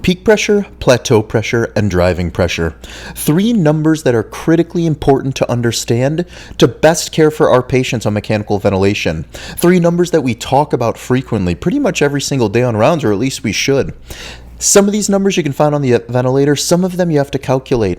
peak pressure, plateau pressure, and driving pressure. Three numbers that are critically important to understand to best care for our patients on mechanical ventilation. Three numbers that we talk about frequently, pretty much every single day on rounds, or at least we should. Some of these numbers you can find on the ventilator, some of them you have to calculate.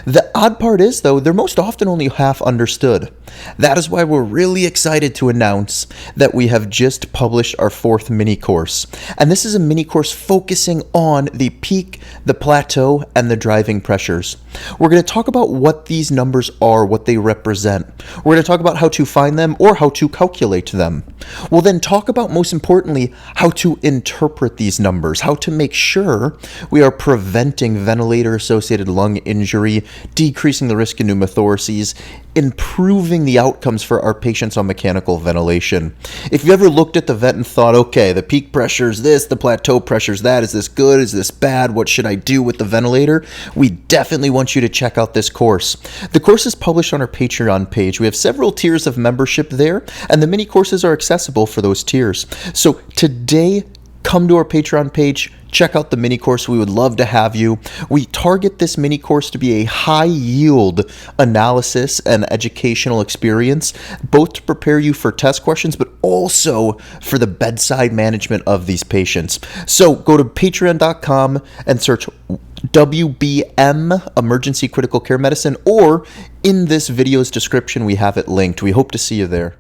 The odd part is, though, they're most often only half understood. That is why we're really excited to announce that we have just published our 4th mini course. And this is a mini course focusing on the peak, the plateau, and the driving pressures. We're going to talk about what these numbers are, what they represent. We're going to talk about how to find them or how to calculate them. We'll then talk about, most importantly, how to interpret these numbers, how to make sure we are preventing ventilator-associated lung injury, decreasing the risk of pneumothoraces, improving the outcomes for our patients on mechanical ventilation. If you ever looked at the vent and thought, okay, the peak pressure is this, the plateau pressure is that, is this good, is this bad, what should I do with the ventilator? We definitely want you to check out this course. The course is published on our Patreon page. We have several tiers of membership there, and the mini courses are accessible for those tiers. So today, come to our Patreon page, check out the mini course. We would love to have you. We target this mini course to be a high yield analysis and educational experience, both to prepare you for test questions, but also for the bedside management of these patients. So go to patreon.com and search WBM, Emergency Critical Care Medicine, or in this video's description, we have it linked. We hope to see you there.